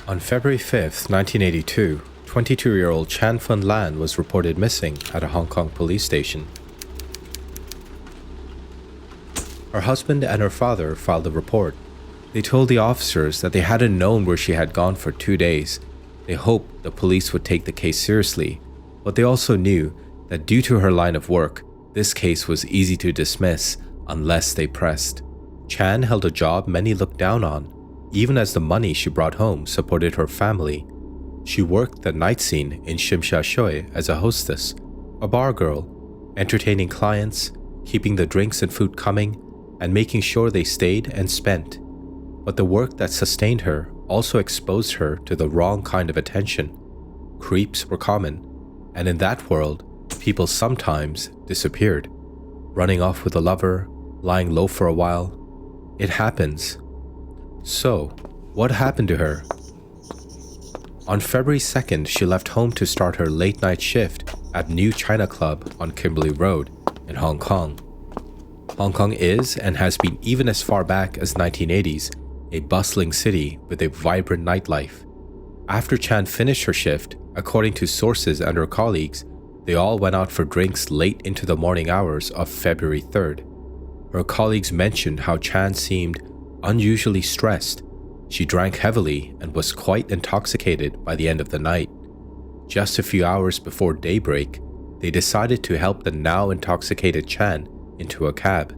On February 5, 1982, 22-year-old Chan Fun Lan was reported missing at a Hong Kong police station. Her husband and her father filed a report. They told the officers that they hadn't known where she had gone for 2 days. They hoped the police would take the case seriously, but they also knew that due to her line of work, this case was easy to dismiss unless they pressed. Chan held a job many looked down on, even as the money she brought home supported her family. She worked the night scene in Shim Sha Shui as a hostess, a bar girl, entertaining clients, keeping the drinks and food coming, and making sure they stayed and spent. But the work that sustained her also exposed her to the wrong kind of attention. Creeps were common, and in that world, people sometimes disappeared, running off with a lover, lying low for a while. It happens. So, what happened to her? On February 2nd, she left home to start her late-night shift at New China Club on Kimberley Road in Hong Kong. Hong Kong is, and has been even as far back as 1980s, a bustling city with a vibrant nightlife. After Chan finished her shift, according to sources and her colleagues, they all went out for drinks late into the morning hours of February 3rd. Her colleagues mentioned how Chan seemed unusually stressed. She drank heavily and was quite intoxicated by the end of the night. Just a few hours before daybreak, they decided to help the now intoxicated Chan into a cab.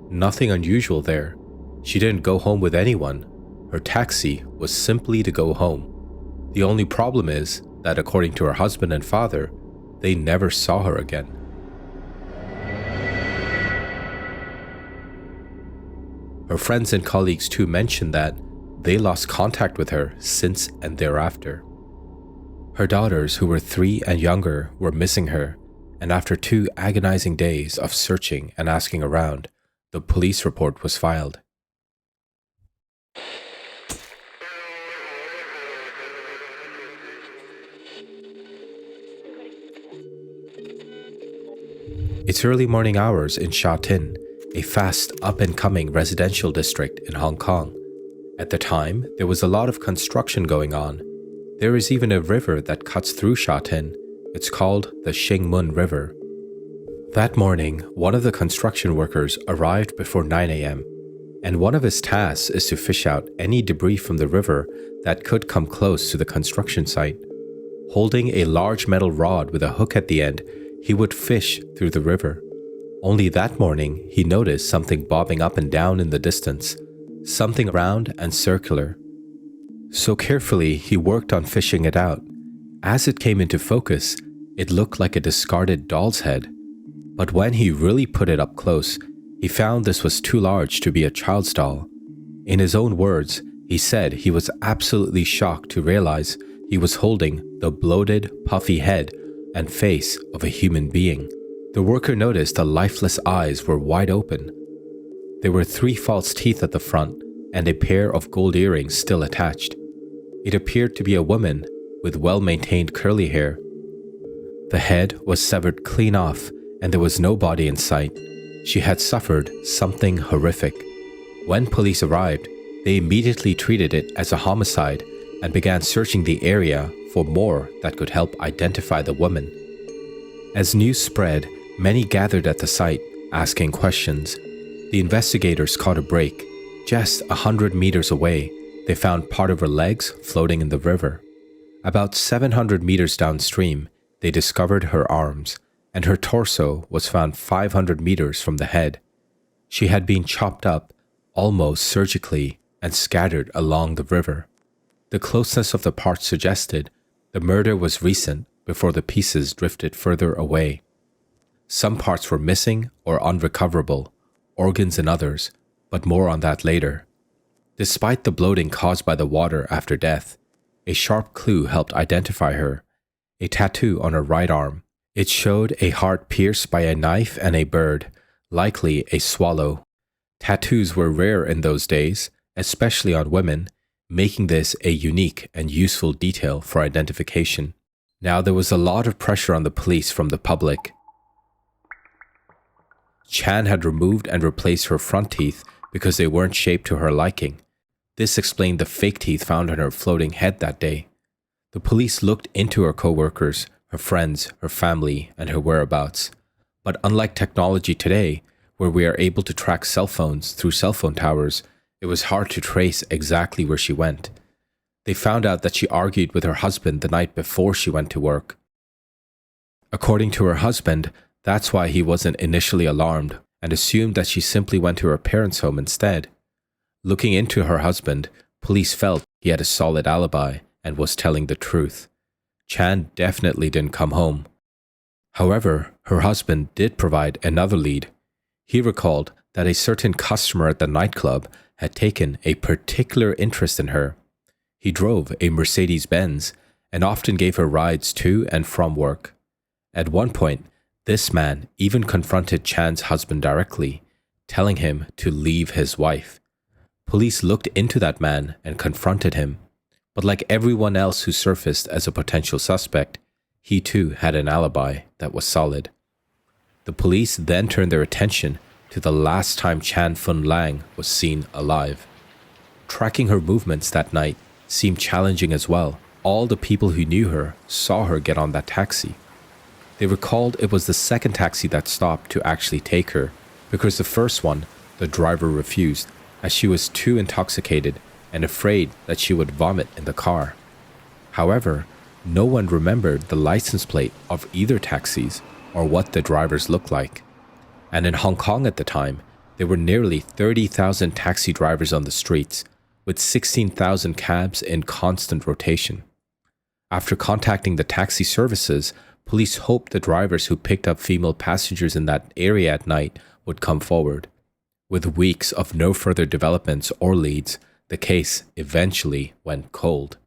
Nothing unusual there. She didn't go home with anyone. Her taxi was simply to go home. The only problem is that according to her husband and father, they never saw her again. Her friends and colleagues too mentioned that they lost contact with her since and thereafter. Her daughters, who were 3 and younger, were missing her, and after 2 agonizing days of searching and asking around, the police report was filed. It's early morning hours in Sha Tin, a fast up-and-coming residential district in Hong Kong. At the time, there was a lot of construction going on. There is even a river that cuts through Sha Tin. It's called the Shing Mun River. That morning, one of the construction workers arrived before 9 a.m., and one of his tasks is to fish out any debris from the river that could come close to the construction site. Holding a large metal rod with a hook at the end, he would fish through the river. Only that morning, he noticed something bobbing up and down in the distance, something round and circular. So carefully, he worked on fishing it out. As it came into focus, it looked like a discarded doll's head. But when he really put it up close, he found this was too large to be a child's doll. In his own words, he said he was absolutely shocked to realize he was holding the bloated, puffy head and face of a human being. The worker noticed the lifeless eyes were wide open. There were 3 false teeth at the front and a pair of gold earrings still attached. It appeared to be a woman with well-maintained curly hair. The head was severed clean off and there was no body in sight. She had suffered something horrific. When police arrived, they immediately treated it as a homicide and began searching the area for more that could help identify the woman. As news spread, many gathered at the site, asking questions. The investigators caught a break. Just 100 meters away, they found part of her legs floating in the river. About 700 meters downstream, they discovered her arms, and her torso was found 500 meters from the head. She had been chopped up, almost surgically, and scattered along the river. The closeness of the parts suggested the murder was recent before the pieces drifted further away. Some parts were missing or unrecoverable, organs and others, but more on that later. Despite the bloating caused by the water after death, a sharp clue helped identify her, a tattoo on her right arm. It showed a heart pierced by a knife and a bird, likely a swallow. Tattoos were rare in those days, especially on women, making this a unique and useful detail for identification. Now there was a lot of pressure on the police from the public. Chan had removed and replaced her front teeth because they weren't shaped to her liking. This explained the fake teeth found on her floating head that day. The police looked into her co-workers, her friends, her family, and her whereabouts. But unlike technology today, where we are able to track cell phones through cell phone towers, it was hard to trace exactly where she went. They found out that she argued with her husband the night before she went to work. According to her husband, that's why he wasn't initially alarmed and assumed that she simply went to her parents' home instead. Looking into her husband, police felt he had a solid alibi and was telling the truth. Chan definitely didn't come home. However, her husband did provide another lead. He recalled that a certain customer at the nightclub had taken a particular interest in her. He drove a Mercedes-Benz and often gave her rides to and from work. At one point, this man even confronted Chan's husband directly, telling him to leave his wife. Police looked into that man and confronted him, but like everyone else who surfaced as a potential suspect, he too had an alibi that was solid. The police then turned their attention to the last time Chan Fun Lang was seen alive. Tracking her movements that night seemed challenging as well. All the people who knew her saw her get on that taxi. They recalled it was the second taxi that stopped to actually take her, because the first one, the driver refused, as she was too intoxicated and afraid that she would vomit in the car. However, no one remembered the license plate of either taxis or what the drivers looked like. And in Hong Kong at the time, there were nearly 30,000 taxi drivers on the streets, with 16,000 cabs in constant rotation. After contacting the taxi services, police hoped the drivers who picked up female passengers in that area at night would come forward. With weeks of no further developments or leads, the case eventually went cold.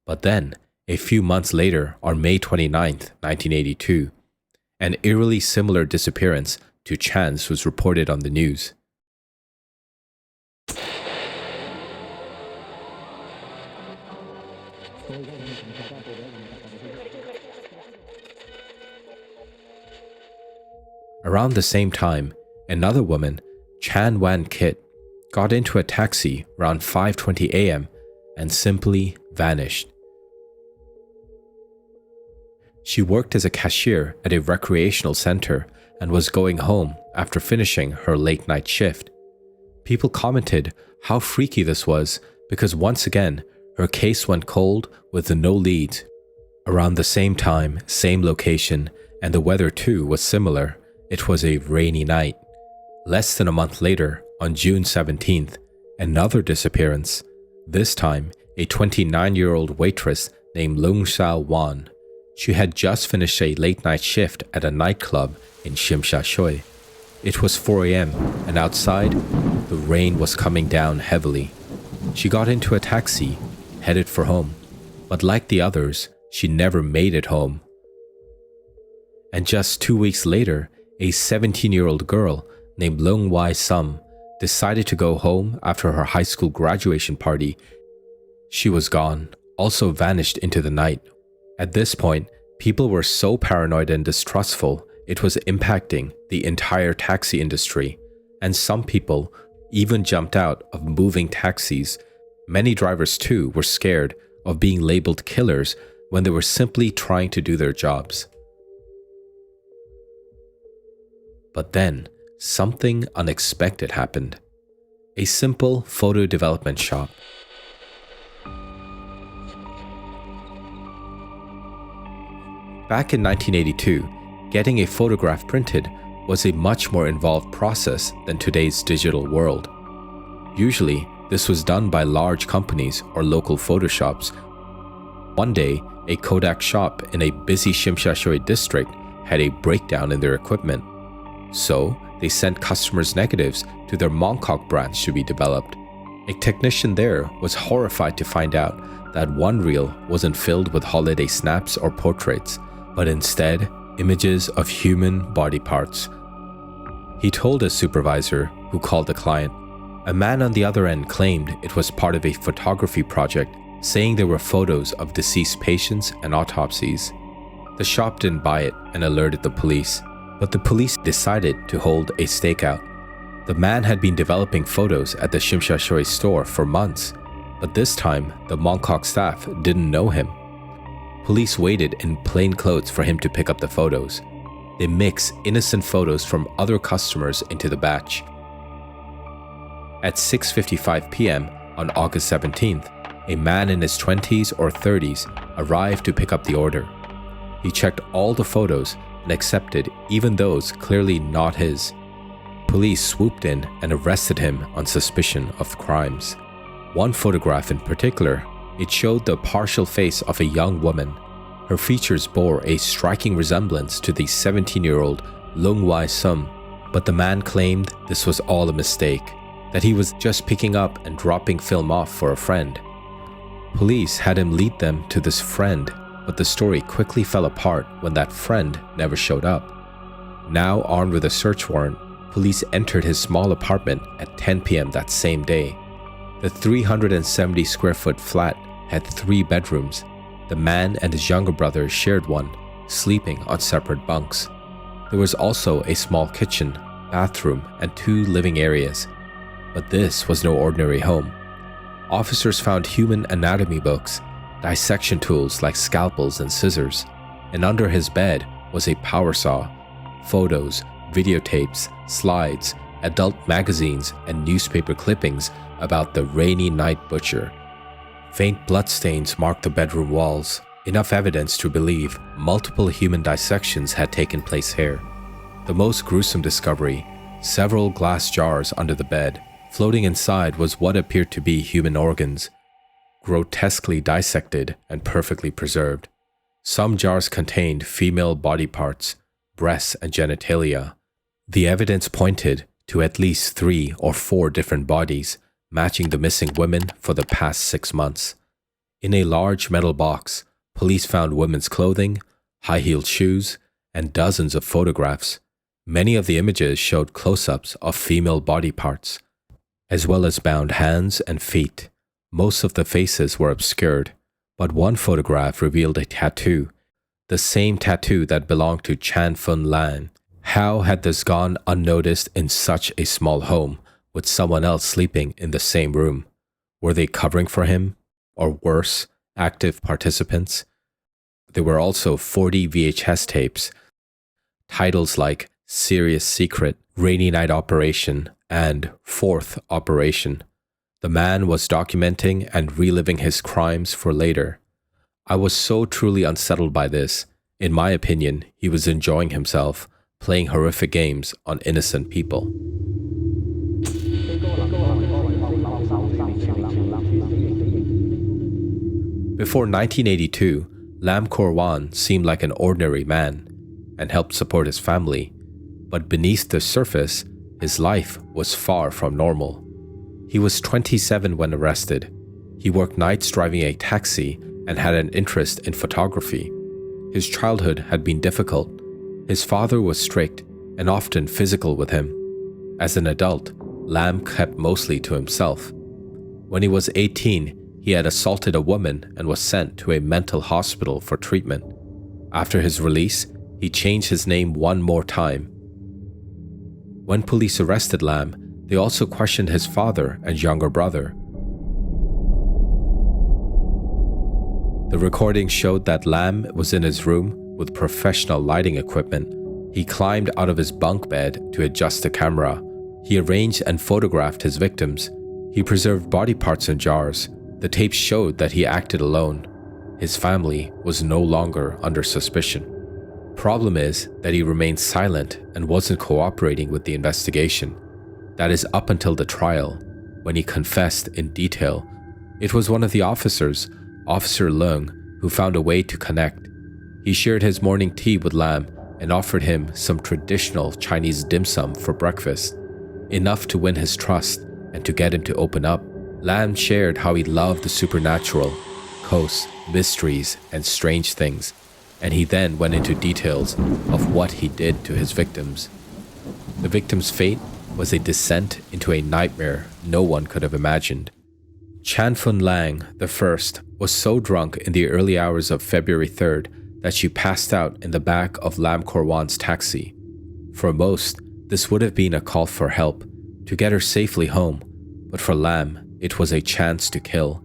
But then, a few months later, on May 29, 1982, an eerily similar disappearance to Chan's was reported on the news. Around the same time, another woman, Chan Wan Kit, got into a taxi around 5:20 a.m. and simply vanished. She worked as a cashier at a recreational center and was going home after finishing her late-night shift. People commented how freaky this was because once again, her case went cold with no leads. Around the same time, same location, and the weather too was similar. It was a rainy night. Less than a month later, on June 17th, another disappearance. This time, a 29-year-old waitress named Lung Shao Wan. She had just finished a late-night shift at a nightclub in Shim Sha Shui. It was 4 a.m. and outside, the rain was coming down heavily. She got into a taxi, headed for home. But like the others, she never made it home. And just 2 weeks later, a 17-year-old girl named Leung Wai Sum decided to go home after her high school graduation party. She was gone, also vanished into the night. At this point, people were so paranoid and distrustful, it was impacting the entire taxi industry, and some people even jumped out of moving taxis. Many drivers too were scared of being labeled killers when they were simply trying to do their jobs. But then, something unexpected happened. A simple photo development shop. Back in 1982, getting a photograph printed was a much more involved process than today's digital world. Usually, this was done by large companies or local photo shops. One day, a Kodak shop in a busy Shim Sha Shui district had a breakdown in their equipment. So, they sent customers' negatives to their Mongkok branch to be developed. A technician there was horrified to find out that one reel wasn't filled with holiday snaps or portraits, but instead images of human body parts. He told his supervisor, who called the client. A man on the other end claimed it was part of a photography project, saying there were photos of deceased patients and autopsies. The shop didn't buy it and alerted the police, but the police decided to hold a stakeout. The man had been developing photos at the Shimshashui store for months, but this time the Mongkok staff didn't know him. Police waited in plain clothes for him to pick up the photos. They mix innocent photos from other customers into the batch. At 6:55 p.m. on August 17th, a man in his 20s or 30s arrived to pick up the order. He checked all the photos and accepted even those clearly not his. Police swooped in and arrested him on suspicion of crimes. One photograph in particular, it showed the partial face of a young woman. Her features bore a striking resemblance to the 17-year-old Lung Wai Sum, but the man claimed this was all a mistake, that he was just picking up and dropping film off for a friend. Police had him lead them to this friend, but the story quickly fell apart when that friend never showed up. Now armed with a search warrant, police entered his small apartment at 10 p.m. that same day. The 370 square foot flat had 3 bedrooms. The man and his younger brother shared one, sleeping on separate bunks. There was also a small kitchen, bathroom, and 2 living areas. But this was no ordinary home. Officers found human anatomy books, dissection tools like scalpels and scissors, and under his bed was a power saw, photos, videotapes, slides, adult magazines, and newspaper clippings about the rainy night butcher. Faint bloodstains marked the bedroom walls, enough evidence to believe multiple human dissections had taken place here. The most gruesome discovery, several glass jars under the bed. Floating inside was what appeared to be human organs, grotesquely dissected and perfectly preserved. Some jars contained female body parts, breasts and genitalia. The evidence pointed to at least 3 or 4 different bodies, matching the missing women for the past 6 months. In a large metal box, police found women's clothing, high-heeled shoes, and dozens of photographs. Many of the images showed close-ups of female body parts, as well as bound hands and feet. Most of the faces were obscured, but one photograph revealed a tattoo, the same tattoo that belonged to Chan Fun Lan. How had this gone unnoticed in such a small home, with someone else sleeping in the same room? Were they covering for him? Or worse, active participants? There were also 40 VHS tapes, titles like Serious Secret, Rainy Night Operation, and Fourth Operation. The man was documenting and reliving his crimes for later. I was so truly unsettled by this. In my opinion, he was enjoying himself, playing horrific games on innocent people. Before 1982, Lam Kor Wan seemed like an ordinary man and helped support his family, but beneath the surface, his life was far from normal. He was 27 when arrested. He worked nights driving a taxi and had an interest in photography. His childhood had been difficult. His father was strict and often physical with him. As an adult, Lam kept mostly to himself. When he was 18, he had assaulted a woman and was sent to a mental hospital for treatment. After his release, he changed his name one more time. When police arrested Lam, they also questioned his father and younger brother. The recording showed that Lam was in his room with professional lighting equipment. He climbed out of his bunk bed to adjust the camera. He arranged and photographed his victims. He preserved body parts in jars. The tapes showed that he acted alone. His family was no longer under suspicion. Problem is that he remained silent and wasn't cooperating with the investigation. That is up until the trial, when he confessed in detail. It was one of the officers, Officer Leung, who found a way to connect. He shared his morning tea with Lam and offered him some traditional Chinese dim sum for breakfast, enough to win his trust and to get him to open up. Lam shared how he loved the supernatural, ghosts, mysteries, and strange things, and he then went into details of what he did to his victims. The victim's fate was a descent into a nightmare no one could have imagined. Chan Fun Lang, the first, was so drunk in the early hours of February 3rd that she passed out in the back of Lam Kor Wan's taxi. For most, this would have been a call for help. to get her safely home, but for Lam, it was a chance to kill.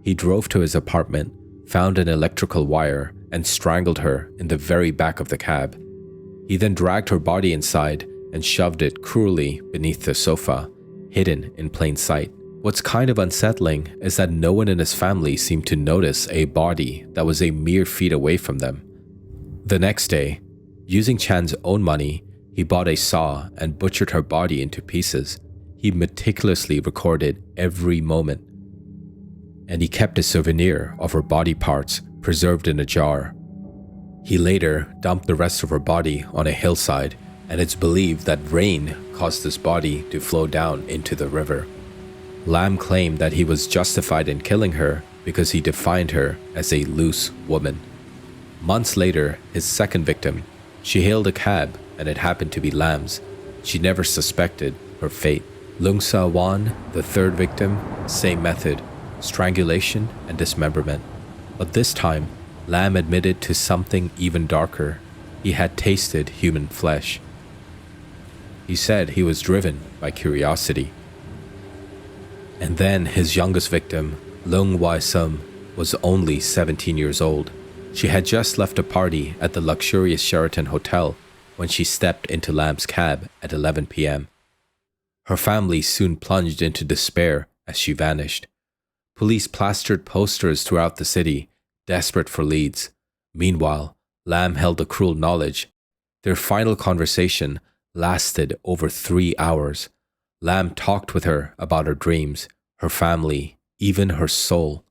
He drove to his apartment, found an electrical wire, and strangled her in the very back of the cab. He then dragged her body inside and shoved it cruelly beneath the sofa, hidden in plain sight. What's kind of unsettling is that no one in his family seemed to notice a body that was a mere feet away from them. The next day, using Chan's own money, he bought a saw and butchered her body into pieces. He meticulously recorded every moment, and he kept a souvenir of her body parts preserved in a jar. He later dumped the rest of her body on a hillside, and it's believed that rain caused this body to flow down into the river. Lam claimed that he was justified in killing her because he defined her as a loose woman. Months later, his second victim, she hailed a cab and it happened to be Lam's. She never suspected her fate. Lung Sa Wan, the third victim, same method, strangulation and dismemberment. But this time, Lam admitted to something even darker. He had tasted human flesh. He said he was driven by curiosity. And then his youngest victim, Lung Wai Sum, was only 17 years old. She had just left a party at the luxurious Sheraton Hotel when she stepped into Lam's cab at 11 p.m. Her family soon plunged into despair as she vanished. Police plastered posters throughout the city, desperate for leads. Meanwhile, Lam held the cruel knowledge. Their final conversation lasted over 3 hours. Lam talked with her about her dreams, her family, even her soul.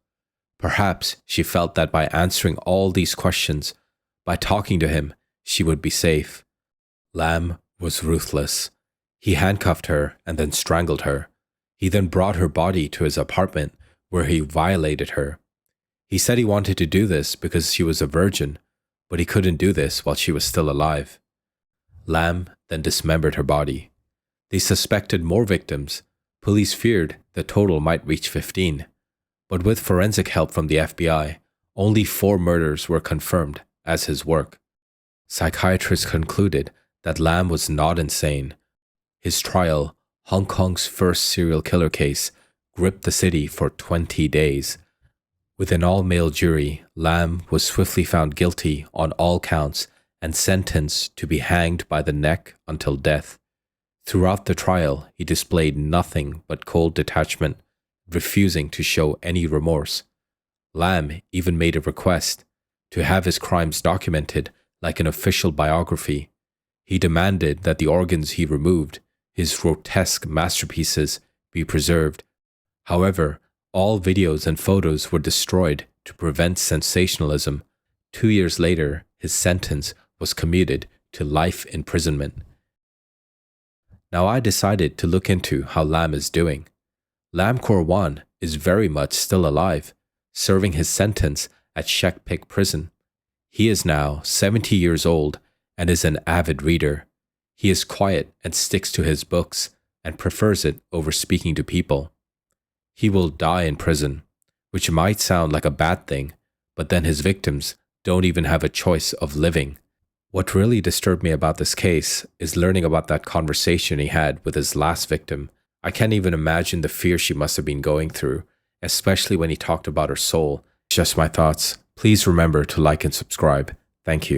Perhaps she felt that by answering all these questions, by talking to him, she would be safe. Lam was ruthless. He handcuffed her and then strangled her. He then brought her body to his apartment where he violated her. He said he wanted to do this because she was a virgin, but he couldn't do this while she was still alive. Lam then dismembered her body. They suspected more victims. Police feared the total might reach 15. But with forensic help from the FBI, only 4 murders were confirmed as his work. Psychiatrists concluded that Lam was not insane. His trial, Hong Kong's first serial killer case, gripped the city for 20 days. With an all-male jury, Lam was swiftly found guilty on all counts and sentenced to be hanged by the neck until death. Throughout the trial, he displayed nothing but cold detachment, refusing to show any remorse. Lam even made a request to have his crimes documented like an official biography. He demanded that the organs he removed, his grotesque masterpieces, be preserved. However, all videos and photos were destroyed to prevent sensationalism. 2 years later, his sentence was commuted to life imprisonment. Now I decided to look into how Lam is doing. Lam Kor Wan is very much still alive, serving his sentence at Shek Pik Prison. He is now 70 years old and is an avid reader. He is quiet and sticks to his books and prefers it over speaking to people. He will die in prison, which might sound like a bad thing, but then his victims don't even have a choice of living. What really disturbed me about this case is learning about that conversation he had with his last victim. I can't even imagine the fear she must have been going through, especially when he talked about her soul. Just my thoughts. Please remember to like and subscribe. Thank you.